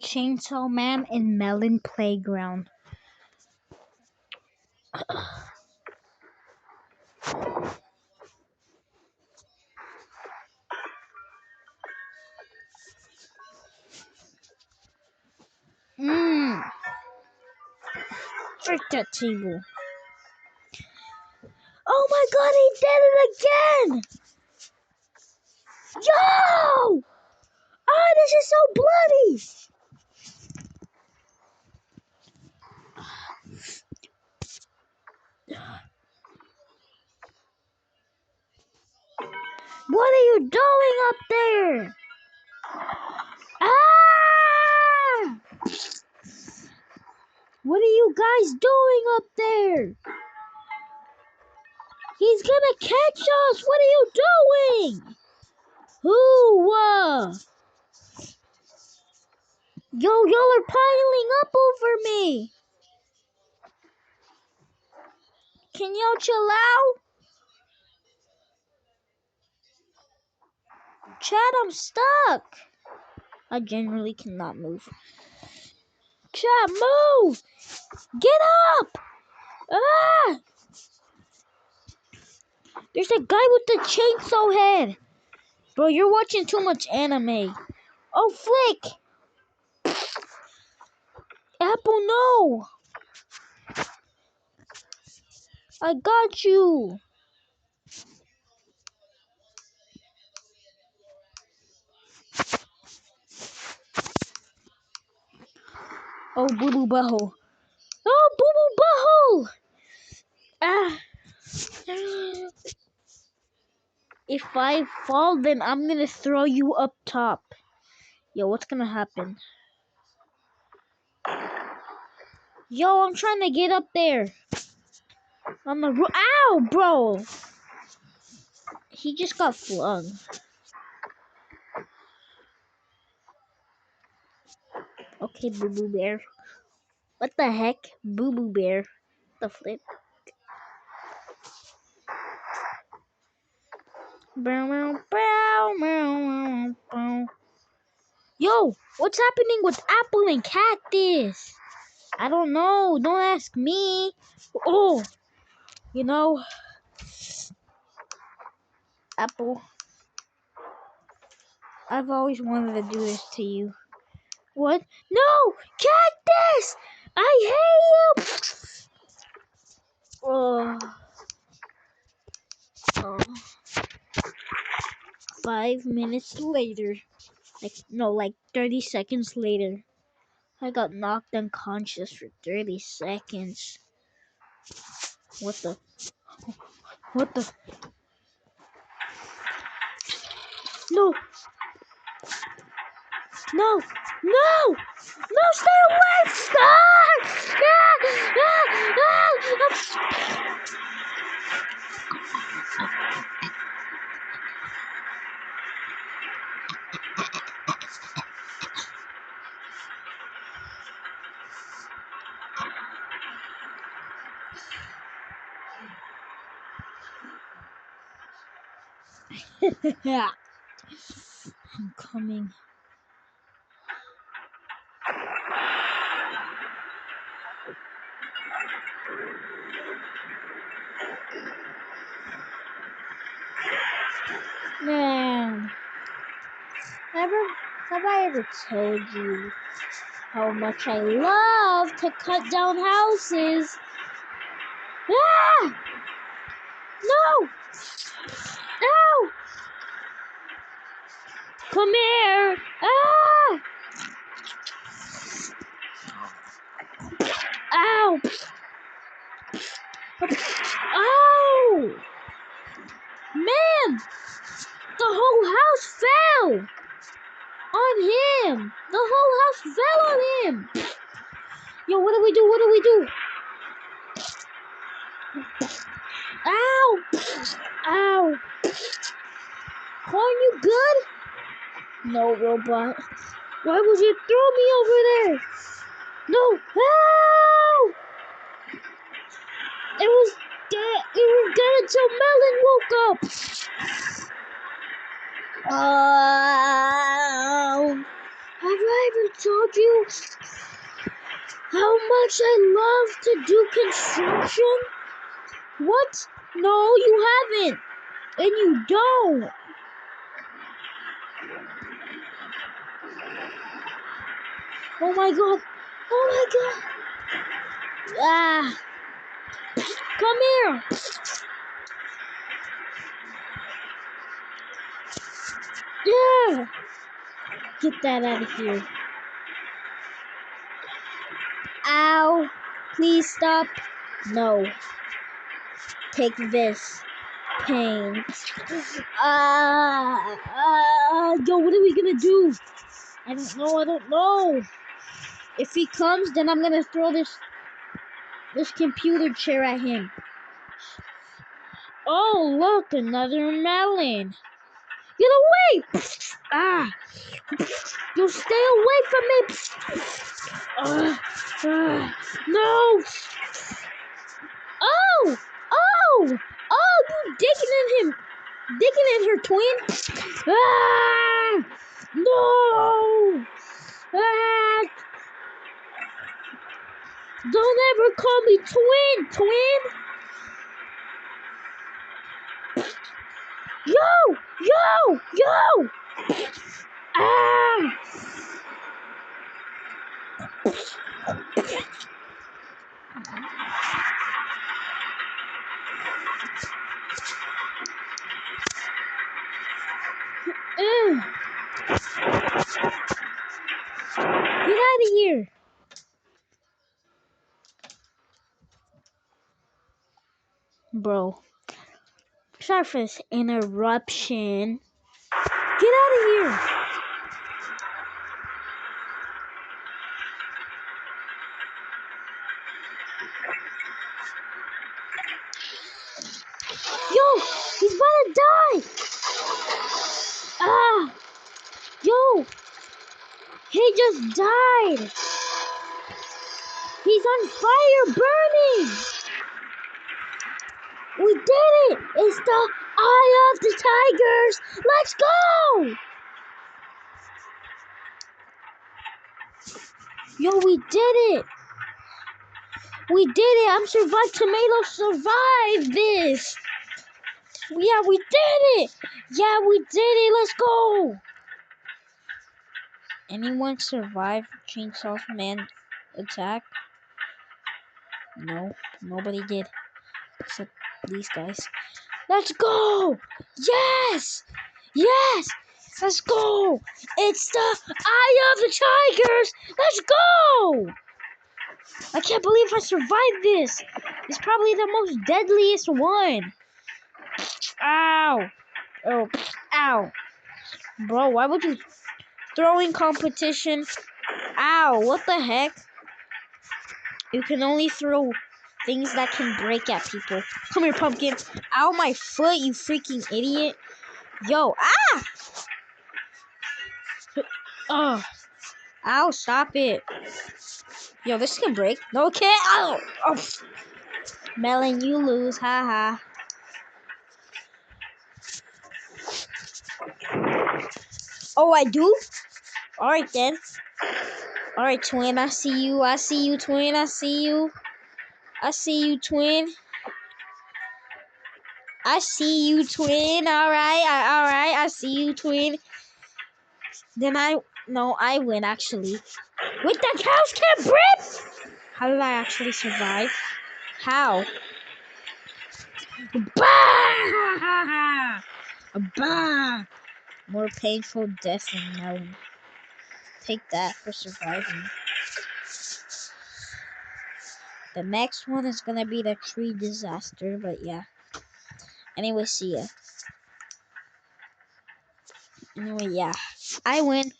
Chainsaw Man in Melon Playground. Trick that table. Oh my god, he did it again! Yo! Oh, this is so bloody! What are you doing up there? Ah! What are you guys doing up there? He's gonna catch us! What are you doing? Who? Yo, y'all are piling up over me! Can y'all chill out? Chad, I'm stuck! I generally cannot move. Chad, move! Get up! Ah! There's a guy with the chainsaw head! Bro, you're watching too much anime. Oh, Flick! Apple, no! I got you! Oh, boo-boo butthole. Oh, boo-boo butthole! Ah! If I fall, then I'm gonna throw you up top. Yo, what's gonna happen? Yo, I'm trying to get up there. On the ow, bro! He just got flung. Okay, Boo Boo Bear. What the heck? Boo Boo Bear. The flip. Yo, what's happening with Apple and Cactus? I don't know. Don't ask me. Oh, you know, Apple, I've always wanted to do this to you. What? No! Cactus! I hate you! Oh. 5 minutes later. Like 30 seconds later. I got knocked unconscious for 30 seconds. What the? What the? No! No! No! No, stay away! Stop! I'm coming. Man, have I ever told you how much I love to cut down houses? Ah! No! Ow! Come here! Ah! Ow! Ow! Man! The whole house fell! On him! The whole house fell on him! Yo, what do we do? What do we do? Ow! Ow! Corn, you good? No, robot. Why would you throw me over there? No! Ow! It was dead until Melon woke up! told you how much I love to do construction? What? No, you haven't. And you don't. Oh my god. Oh my god. Ah. Come here. Yeah. Get that out of here. Ow. Please stop. No. Take this. Pain. Yo, what are we gonna do? I don't know. If he comes, then I'm gonna throw this computer chair at him. Oh, look, another melon. Get away! Ah! You stay away from me! No! Oh! Oh! Oh! You digging in him! Digging in her, twin! Ah! No! Ah! Don't ever call me twin! Yo! Yo! Yo! Ah! Get out of here! Bro. Sorry for this interruption. Get out of here! Yo! He's about to die! Ah! Yo! He just died! He's on fire, burning! We did it! It's the Eye of the Tigers! Let's go! Yo, we did it! We did it! I'm survived. Tomato survived this! Yeah, we did it! Yeah, we did it! Let's go! Anyone survive Chainsaw Man attack? No, nobody did. Except these guys. Let's go! Yes! Yes! Let's go! It's the Eye of the Tigers! Let's go! I can't believe I survived this! It's probably the most deadliest one. Ow! Oh, ow. Bro, why would you throwing competition? Ow, what the heck? You can only throw things that can break at people. Come here, pumpkin. Ow, my foot, you freaking idiot. Yo, ah! Oh. Ow, stop it. Yo, this can break. No, it can't. Ow! Oh. Melon, you lose. Haha. Oh, I do? Alright then. Alright, twin. I see you. I see you, twin. I see you. I see you, twin. I see you, twin. Alright. Alright. I see you, twin. Then I win, actually. Wait, that cows can't breathe? How did I actually survive? How? Bah! Bah! More painful death than Melon. Take that for surviving. The next one is gonna be the tree disaster, but yeah. Anyway, see ya. Anyway, yeah. I win.